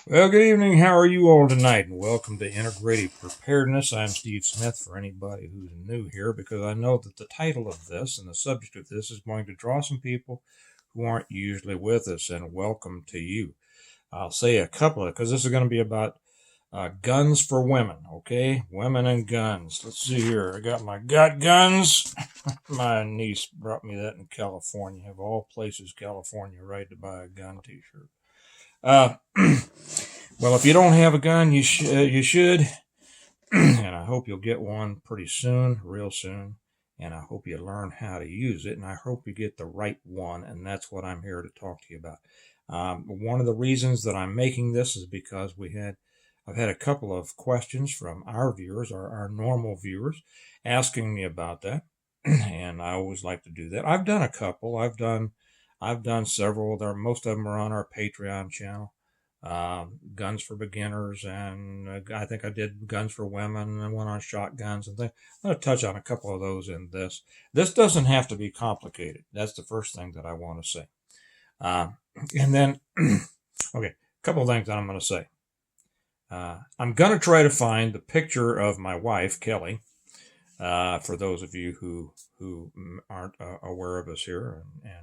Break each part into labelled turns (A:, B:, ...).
A: Well, good evening. How are you all tonight? And welcome to Integrated Preparedness. I'm Steve Smith for anybody who's new here because I know that the title of this and the subject of this is going to draw some people who aren't usually with us, and welcome to you. I'll say a couple of, because this is going to be about guns for women, okay? Women and guns. Let's see here. I got guns. My niece brought me that in California. Of all places, California, right to buy a gun t-shirt. Uh, well, if you don't have a gun, you should, and I hope you'll get one pretty soon, real soon. And I hope you learn how to use it, and I hope you get the right one, and that's what I'm here to talk to you about. One of the reasons that I'm making this is because I've had a couple of questions from our viewers, our normal viewers, asking me about that, and I always like to do that. I've done a couple. I've done several. Most of them are on our Patreon channel. Guns for beginners, and I think I did guns for women and one on shotguns and things. I'm going to touch on a couple of those in this. This doesn't have to be complicated. That's the first thing that I want to say. And then, okay, a couple of things that I'm going to say. I'm going to try to find the picture of my wife, Kelly, for those of you who aren't aware of us here, and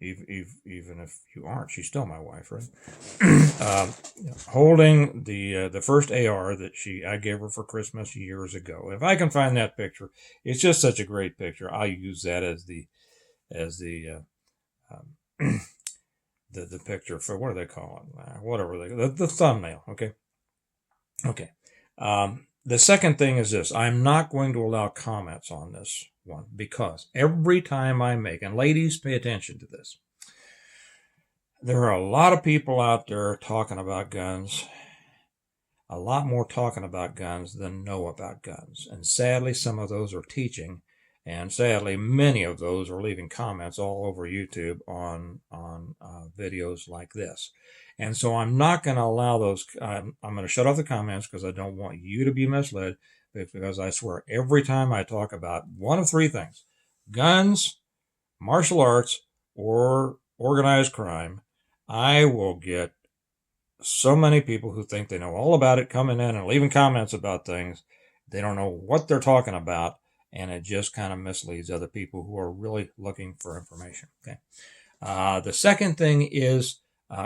A: even if you aren't, she's still my wife, right? Holding the first AR that I gave her for Christmas years ago. If I can find that picture, it's just such a great picture. I'll use that as the the picture for, what do they call it? Whatever the thumbnail. Okay. The second thing is this: I'm not going to allow comments on this one, because every time I make, and ladies, pay attention to this, there are a lot of people out there talking about guns, a lot more talking about guns than know about guns. And sadly, some of those are teaching, and sadly, many of those are leaving comments all over YouTube on videos like this. And so I'm not going to allow those. I'm going to shut off the comments because I don't want you to be misled. Because I swear, every time I talk about one of three things: guns, martial arts, or organized crime, I will get so many people who think they know all about it coming in and leaving comments about things. They don't know what they're talking about, and it just kind of misleads other people who are really looking for information. Okay. The second thing is,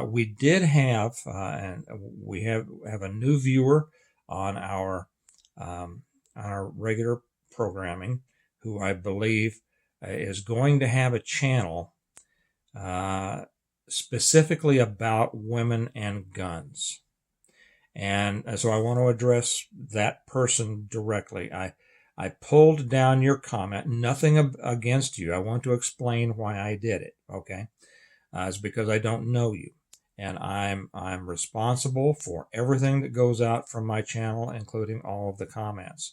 A: we did have, and we have a new viewer on our regular programming, who I believe is going to have a channel specifically about women and guns. And so I want to address that person directly. I pulled down your comment. Nothing against you. I want to explain why I did it. Okay. It's because I don't know you, and I'm responsible for everything that goes out from my channel, including all of the comments.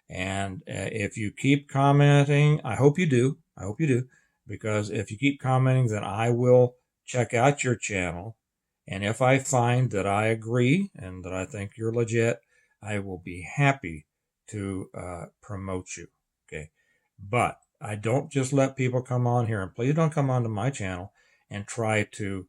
A: And if you keep commenting, I hope you do. Because if you keep commenting, then I will check out your channel. And if I find that I agree and that I think you're legit, I will be happy to promote you. Okay. But I don't just let people come on here, and please don't come onto my channel and try to,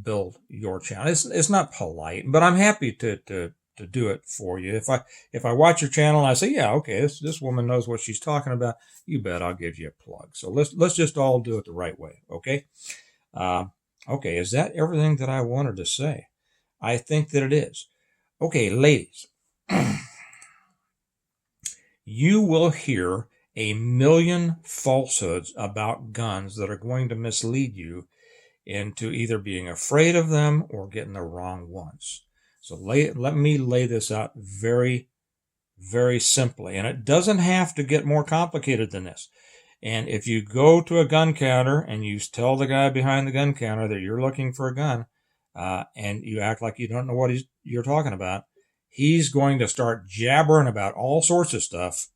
A: build your channel. It's not polite, but I'm happy to do it for you. If I watch your channel and I say, yeah, okay, this woman knows what she's talking about, you bet I'll give you a plug. So let's just all do it the right way. Okay. Okay. Is that everything that I wanted to say? I think that it is. Okay, ladies, you will hear a million falsehoods about guns that are going to mislead you into either being afraid of them or getting the wrong ones. So let me lay this out very, very simply. And it doesn't have to get more complicated than this. And if you go to a gun counter and you tell the guy behind the gun counter that you're looking for a gun, and you act like you don't know what you're talking about, he's going to start jabbering about all sorts of stuff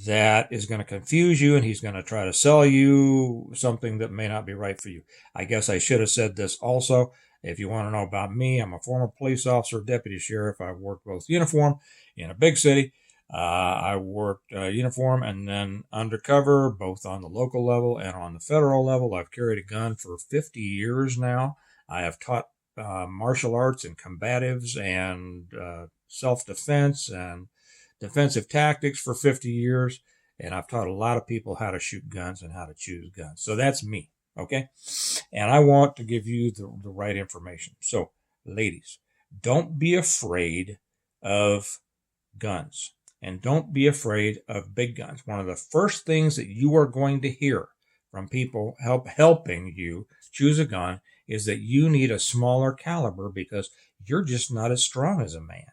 A: that is going to confuse you, and he's going to try to sell you something that may not be right for you. I guess I should have said this also. If you want to know about me, I'm a former police officer, deputy sheriff. I've worked both uniform in a big city. I worked uniform and then undercover, both on the local level and on the federal level. I've carried a gun for 50 years now. I have taught martial arts and combatives and self-defense and defensive tactics for 50 years. And I've taught a lot of people how to shoot guns and how to choose guns. So that's me. Okay. And I want to give you the right information. So, ladies, don't be afraid of guns and don't be afraid of big guns. One of the first things that you are going to hear from people helping you choose a gun is that you need a smaller caliber because you're just not as strong as a man.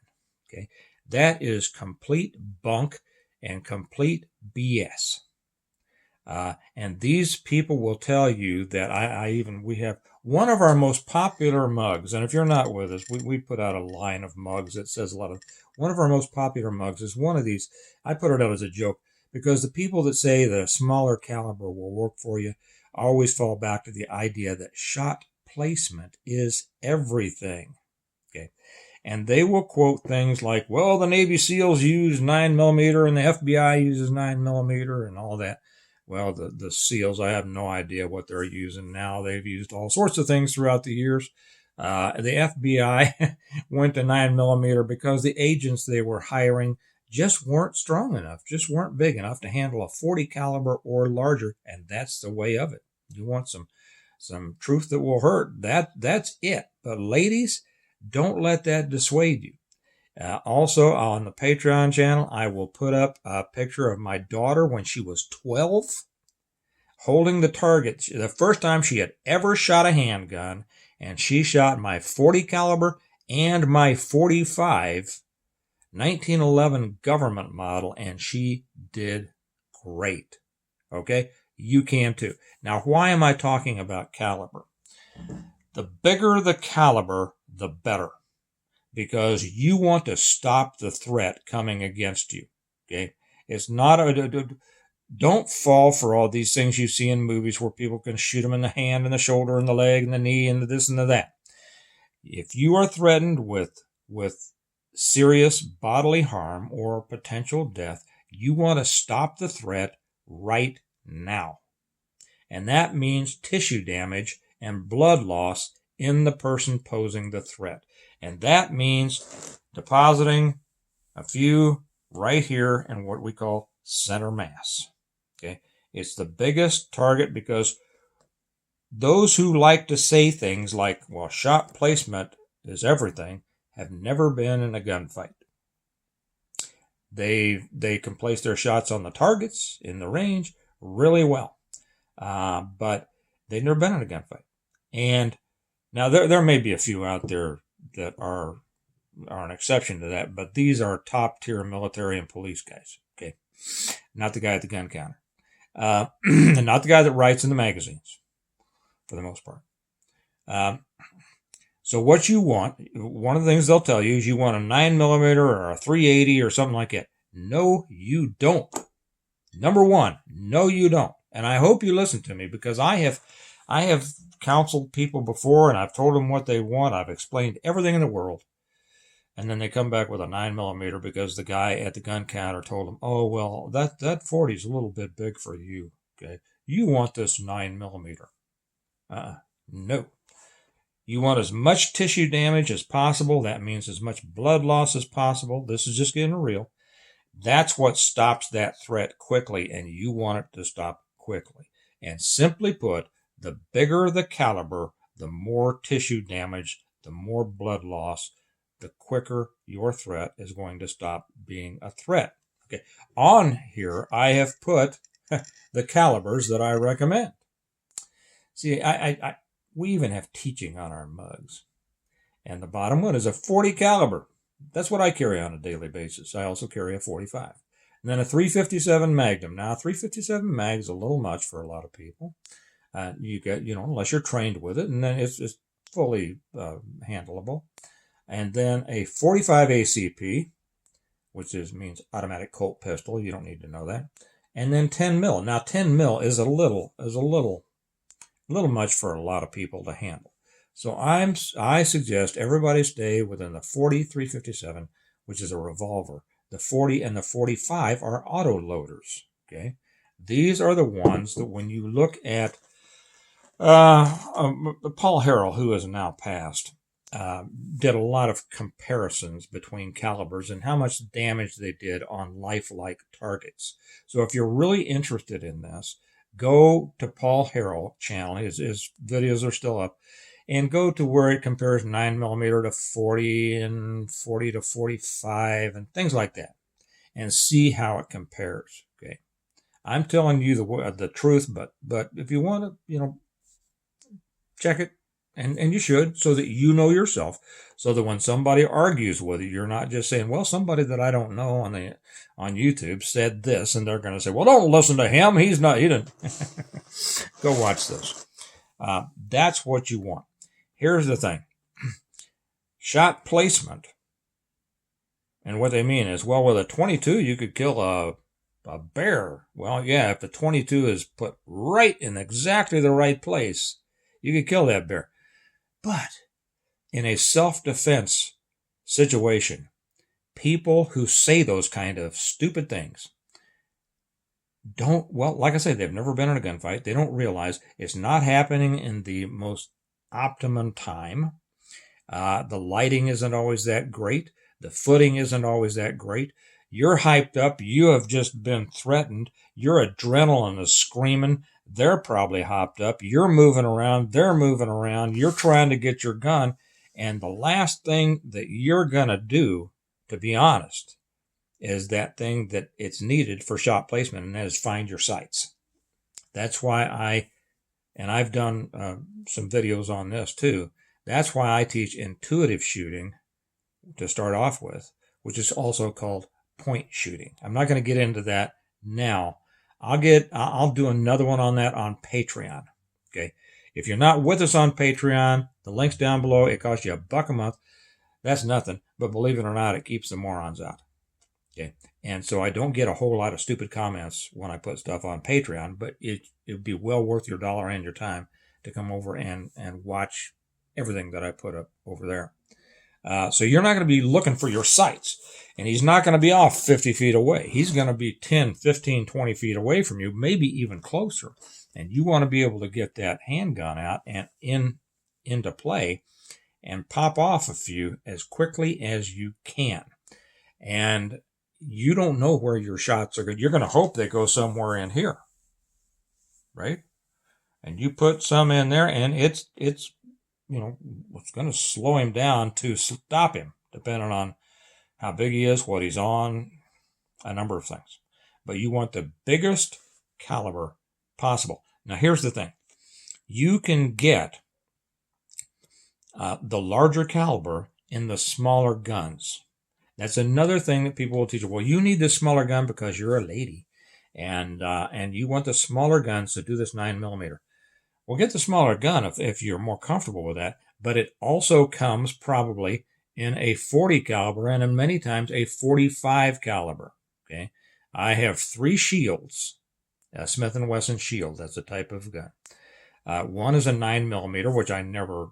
A: Okay. That is complete bunk and complete BS. And these people will tell you that we have one of our most popular mugs. And if you're not with us, we put out a line of mugs that says one of our most popular mugs is one of these. I put it out as a joke because the people that say that a smaller caliber will work for you always fall back to the idea that shot placement is everything. Okay. And they will quote things like, well, the Navy SEALs use 9mm and the FBI uses 9mm and all that. Well, the SEALs, I have no idea what they're using now. They've used all sorts of things throughout the years. The FBI went to 9mm because the agents they were hiring just weren't strong enough, just weren't big enough to handle a 40 caliber or larger. And that's the way of it. You want some truth that will hurt. That's it. But ladies, don't let that dissuade you. Also, on the Patreon channel, I will put up a picture of my daughter when she was 12, holding the target. The first time she had ever shot a handgun, and she shot my 40 caliber and my 45 1911 government model, and she did great. Okay? You can too. Now, why am I talking about caliber? The bigger the caliber, the better. Because you want to stop the threat coming against you. Okay? It's not don't fall for all these things you see in movies where people can shoot them in the hand and the shoulder and the leg and the knee and the this and the that. If you are threatened with serious bodily harm or potential death, you want to stop the threat right now. And that means tissue damage and blood loss in the person posing the threat. And that means depositing a few right here in what we call center mass. Okay, it's the biggest target because those who like to say things like, well, shot placement is everything, have never been in a gunfight. They can place their shots on the targets in the range really well, but they've never been in a gunfight. And now there may be a few out there that are an exception to that, but these are top tier military and police guys. Okay, not the guy at the gun counter, and not the guy that writes in the magazines, for the most part. So what you want, one of the things they'll tell you is you want a 9mm or a 380 or something like that. No, you don't. Number one, no, you don't. And I hope you listen to me because I have counseled people before and I've told them what they want. I've explained everything in the world. And then they come back with a 9mm because the guy at the gun counter told them, oh, well, that 40 is a little bit big for you. Okay. You want this 9mm. No. You want as much tissue damage as possible. That means as much blood loss as possible. This is just getting real. That's what stops that threat quickly, and you want it to stop quickly. And simply put, the bigger the caliber, the more tissue damage, the more blood loss, the quicker your threat is going to stop being a threat. Okay. On here, I have put the calibers that I recommend. See, we even have teaching on our mugs. And the bottom one is a 40 caliber. That's what I carry on a daily basis. I also carry a 45. And then a 357 Magnum. Now, a 357 Mag is a little much for a lot of people. You get, unless you're trained with it, and then it's fully handleable. And then a 45 ACP, which means automatic Colt pistol. You don't need to know that. And then 10 mil. Now, 10 mil is a little much for a lot of people to handle. So I suggest everybody stay within the 40 357, which is a revolver. The 40 and the 45 are auto loaders. Okay, these are the ones that when you look at Paul Harrell, who is now passed, did a lot of comparisons between calibers and how much damage they did on lifelike targets. So if you're really interested in this, go to Paul Harrell channel. His videos are still up. And go to where it compares 9mm to 40 and 40 to 45 and things like that. And see how it compares. Okay. I'm telling you the truth, but if you want to, check it, and you should, so that you know yourself, so that when somebody argues with you, you're not just saying, well, somebody that I don't know on YouTube said this, and they're going to say, well, don't listen to him. He didn't. Go watch this. That's what you want. Here's the thing. Shot placement. And what they mean is, well, with a 22, you could kill a bear. Well, yeah, if the 22 is put right in exactly the right place, you could kill that bear. But in a self-defense situation, people who say those kind of stupid things like I say, they've never been in a gunfight. They don't realize it's not happening in the most optimum time. The lighting isn't always that great. The footing isn't always that great. You're hyped up. You have just been threatened. Your adrenaline is screaming. They're probably hopped up. You're moving around. They're moving around. You're trying to get your gun. And the last thing that you're going to do, to be honest, is that thing that it's needed for shot placement, and that is find your sights. That's why I've done some videos on this too. That's why I teach intuitive shooting to start off with, which is also called point shooting. I'm not going to get into that now. I'll do another one on that on Patreon. Okay. If you're not with us on Patreon, the link's down below. It costs you $1 a month. That's nothing. But believe it or not, it keeps the morons out. Okay. And so I don't get a whole lot of stupid comments when I put stuff on Patreon, but it would be well worth your dollar and your time to come over and watch everything that I put up over there. So you're not going to be looking for your sights, and he's not going to be off 50 feet away. He's going to be 10, 15, 20 feet away from you, maybe even closer. And you want to be able to get that handgun out and into play and pop off a few as quickly as you can. And you don't know where your shots are going. You're going to hope they go somewhere in here, right? And you put some in there, and it's going to slow him down to stop him, depending on how big he is, what he's on, a number of things. But you want the biggest caliber possible. Now, here's the thing. You can get the larger caliber in the smaller guns. That's another thing that people will teach you. Well, you need this smaller gun because you're a lady, and you want the smaller guns to do this 9mm. Well, get the smaller gun if you're more comfortable with that, but it also comes probably in a 40 caliber and in many times a 45 caliber. Okay, I have 3 shields, Smith & Wesson shield. That's a type of gun. One is a 9mm, which I never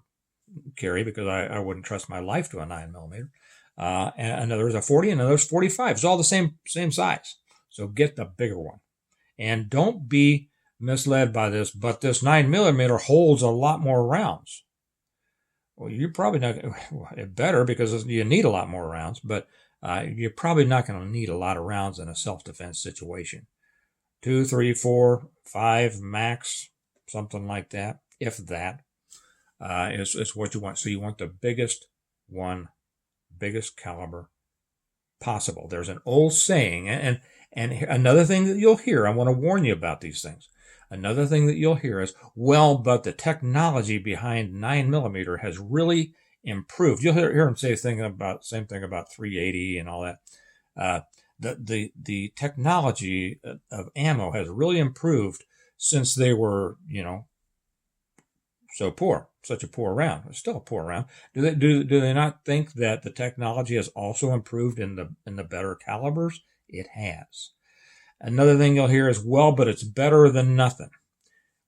A: carry because I wouldn't trust my life to a 9mm. And another is a 40, and another is 45. It's all the same size. So get the bigger one, and don't be misled by this. But this 9mm holds a lot more rounds. Well, you're probably not better because you need a lot more rounds, but you're probably not going to need a lot of rounds in a self-defense situation. 2, 3, 4, 5 max, something like that. If that is what you want. So you want the biggest caliber possible. There's an old saying, and another thing that you'll hear, I want to warn you about these things. Another thing that you'll hear is, well, but the technology behind 9mm has really improved. You'll hear them say same thing about 380 and all that. The technology of ammo has really improved since they were, such a poor round. It's still a poor round. Do they not think that the technology has also improved in the better calibers? It has. Another thing you'll hear is, well, but it's better than nothing.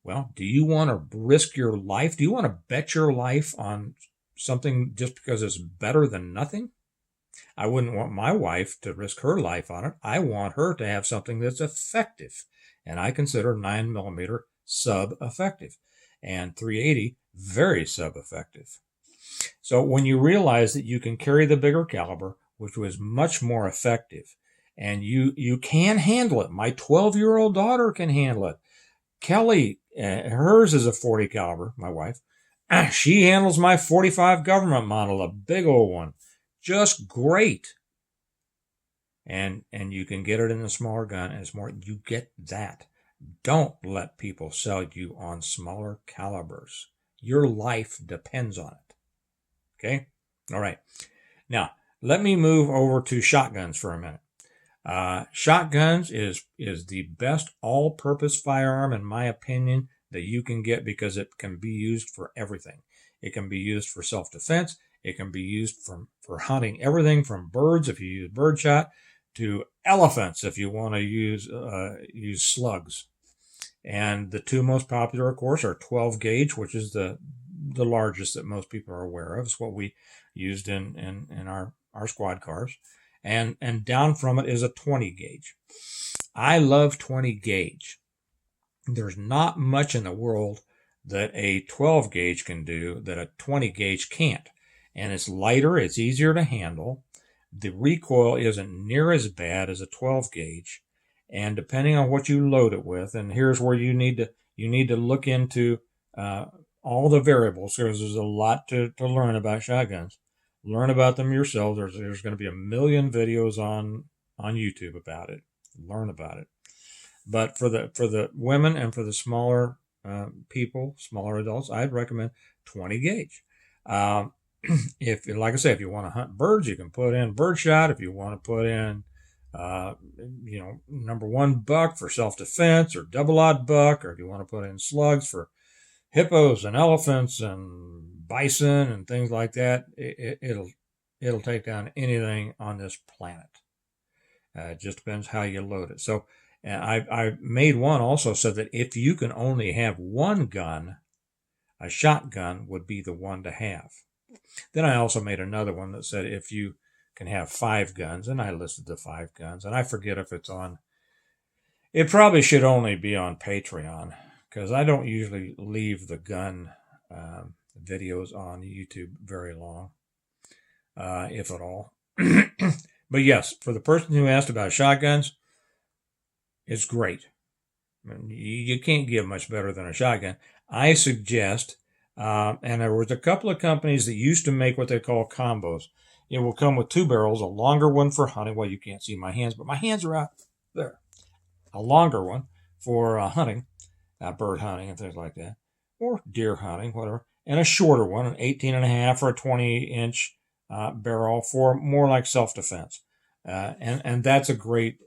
A: Well, do you want to risk your life? Do you want to bet your life on something just because it's better than nothing? I wouldn't want my wife to risk her life on it. I want her to have something that's effective. And I consider 9mm sub-effective. And 380 very sub-effective. So when you realize that you can carry the bigger caliber, which was much more effective, and you can handle it. My 12-year-old daughter can handle it. Kelly, hers is a 40 caliber, my wife. She handles my 45 government model, a big old one. Just great. And you can get it in a smaller gun, and it's more, you get that. Don't let people sell you on smaller calibers. Your life depends on it. Okay? All right. Now, let me move over to shotguns for a minute. Shotguns is the best all-purpose firearm, in my opinion, that you can get because it can be used for everything. It can be used for self-defense. It can be used for hunting everything from birds, if you use birdshot, to elephants, if you want to use slugs. And the two most popular, of course, are 12 gauge, which is the largest that most people are aware of. It's what we used in our squad cars. And down from it is a 20 gauge. I love 20 gauge. There's not much in the world that a 12 gauge can do that a 20 gauge can't. And it's lighter, it's easier to handle. The recoil isn't near as bad as a 12 gauge. And depending on what you load it with, and here's where you need to look into all the variables, because there's a lot to learn about shotguns. Learn about them yourself. There's going to be a million videos on YouTube about it. Learn about it. But for the women and for the smaller people, smaller adults, I'd recommend 20 gauge. If, like I say, if you want to hunt birds, you can put in birdshot. If you want to put in, number one buck for self-defense, or double odd buck, or if you want to put in slugs for hippos and elephants and bison and things like that, it'll take down anything on this planet. It just depends how you load it. So I made one also said that if you can only have one gun, a shotgun would be the one to have. Then I also made another one that said if you can have 5 guns, and I listed the 5 guns, and I forget if it's on. It probably should only be on Patreon, because I don't usually leave the gun videos on YouTube very long, if at all. But yes, for the person who asked about shotguns, it's great. I mean, you can't get much better than a shotgun. I suggest, and there was a couple of companies that used to make what they call combos. It will come with 2 barrels, a longer one for hunting. Well, you can't see my hands, but my hands are out there. A longer one for hunting, bird hunting and things like that, or deer hunting, whatever. And a shorter one, an 18.5 or a 20-inch barrel for more like self-defense. And that's a great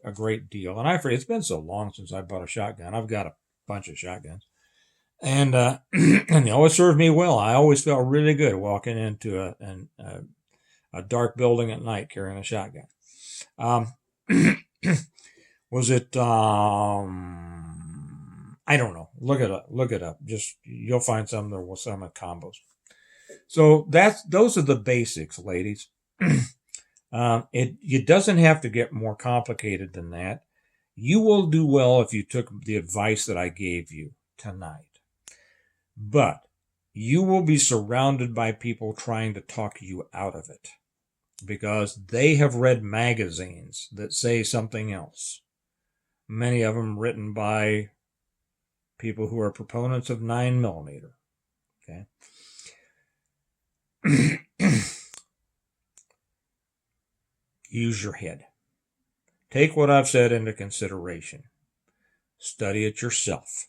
A: deal. And I forget, it's been so long since I bought a shotgun. I've got a bunch of shotguns. And and they always served me well. I always felt really good walking into a dark building at night carrying a shotgun. Was it I don't know. Look it up. Just, you'll find some that will some at combos. So those are the basics, ladies. It doesn't have to get more complicated than that. You will do well if you took the advice that I gave you tonight. But you will be surrounded by people trying to talk you out of it, because they have read magazines that say something else. Many of them written by people who are proponents of 9mm. Okay. Use your head. Take what I've said into consideration. Study it yourself.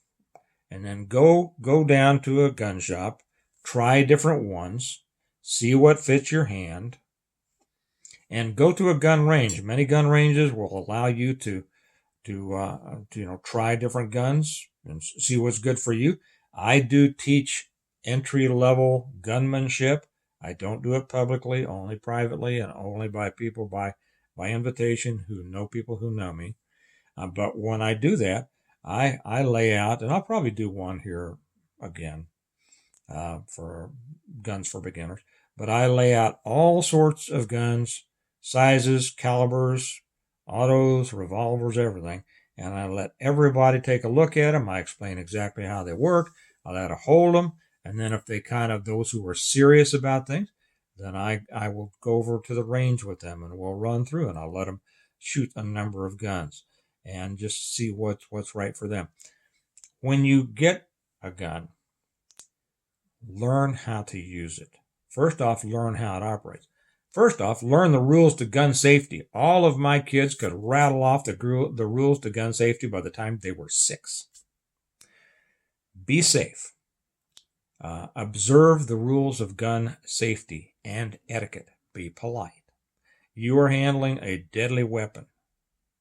A: And then go down to a gun shop, try different ones, see what fits your hand, and go to a gun range. Many gun ranges will allow you to try different guns and see what's good for you. I do teach entry-level gunmanship. I don't do it publicly, only privately, and only by people by invitation who know people who know me. But when I do that, I lay out, and I'll probably do one here again for guns for beginners. But I lay out all sorts of guns, sizes, calibers, autos, revolvers, everything. And I let everybody take a look at them. I explain exactly how they work. I let them hold them. And then if they those who are serious about things, then I will go over to the range with them and we'll run through and I'll let them shoot a number of guns and just see what's right for them. When you get a gun, learn how to use it. First off, learn how it operates. First off, learn the rules to gun safety. All of my kids could rattle off the rules to gun safety by the time they were 6. Be safe. Observe the rules of gun safety and etiquette. Be polite. You are handling a deadly weapon.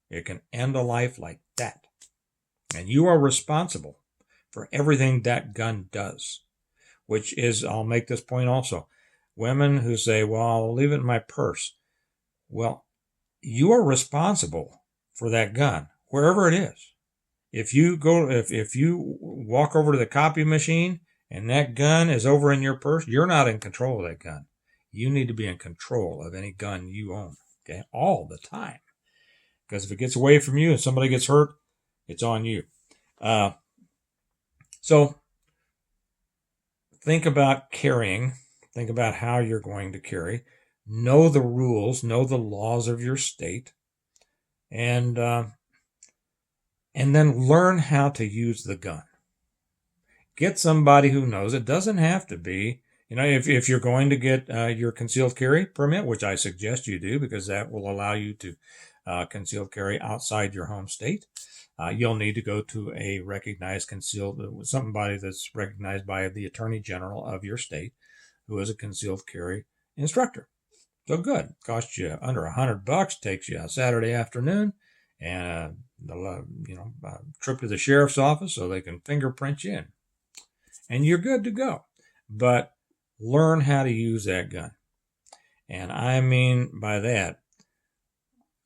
A: It can end a life like that. And you are responsible for everything that gun does, which is, I'll make this point also, women who say, well, I'll leave it in my purse. Well, you are responsible for that gun, wherever it is. If you walk over to the copy machine and that gun is over in your purse, you're not in control of that gun. You need to be in control of any gun you own, okay, all the time. Because if it gets away from you and somebody gets hurt, it's on you. So think about carrying. Think about how you're going to carry. Know the rules. Know the laws of your state. And then learn how to use the gun. Get somebody who knows. It doesn't have to be, if you're going to get your concealed carry permit, which I suggest you do because that will allow you to concealed carry outside your home state. You'll need to go to a recognized somebody that's recognized by the Attorney General of your state who is a concealed carry instructor. So good. Costs you under $100, takes you a Saturday afternoon and a trip to the sheriff's office so they can fingerprint you in. And you're good to go. But learn how to use that gun. And I mean by that,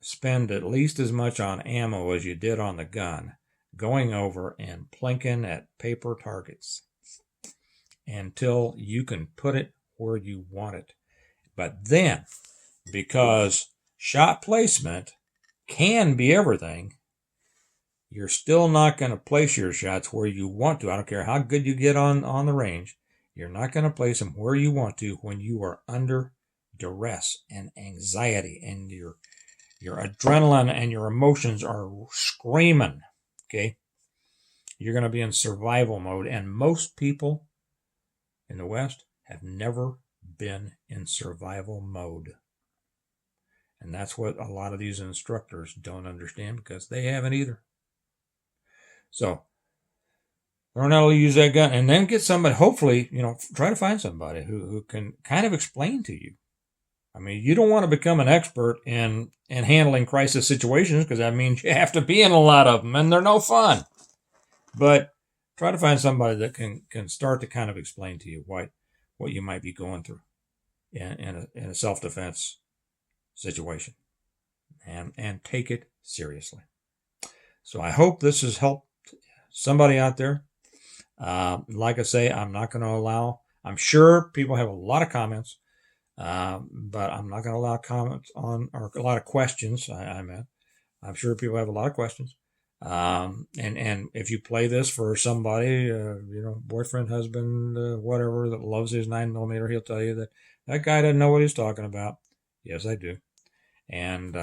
A: spend at least as much on ammo as you did on the gun, going over and plinking at paper targets until you can put it where you want it. But then, because shot placement can be everything, you're still not going to place your shots where you want to. I don't care how good you get on the range. You're not going to place them where you want to when you are under duress and anxiety and your adrenaline and your emotions are screaming, okay? You're going to be in survival mode. And most people in the West have never been in survival mode. And that's what a lot of these instructors don't understand because they haven't either. So learn how to use that gun and then get somebody, hopefully, try to find somebody who can kind of explain to you. I mean, you don't want to become an expert in handling crisis situations because that means you have to be in a lot of them and they're no fun. But try to find somebody that can start to kind of explain to you what you might be going through in a self-defense situation and take it seriously. So I hope this has helped somebody out there. Like I say, I'm not going to allow, I'm sure people have a lot of comments. But I'm not going to allow comments or a lot of questions. I meant, I'm sure people have a lot of questions. And if you play this for somebody, boyfriend, husband, whatever that loves his 9mm, he'll tell you that guy doesn't know what he's talking about. Yes, I do. And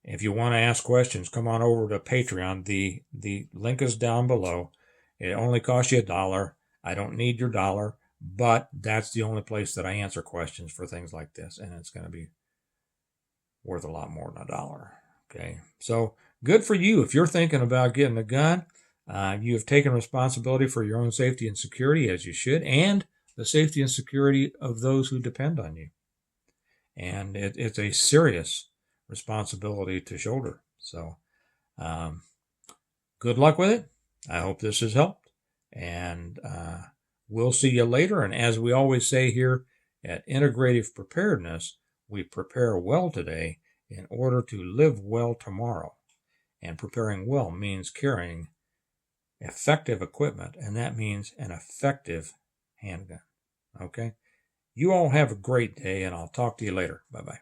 A: if you want to ask questions, come on over to Patreon. The link is down below. It only costs you $1. I don't need your $1. But that's the only place that I answer questions for things like this. And it's going to be worth a lot more than $1. Okay. So good for you. If you're thinking about getting a gun, you have taken responsibility for your own safety and security as you should, and the safety and security of those who depend on you. And it's a serious responsibility to shoulder. So good luck with it. I hope this has helped. And we'll see you later. And as we always say here at Integrative Preparedness, we prepare well today in order to live well tomorrow. And preparing well means carrying effective equipment, and that means an effective handgun. Okay? You all have a great day, and I'll talk to you later. Bye-bye.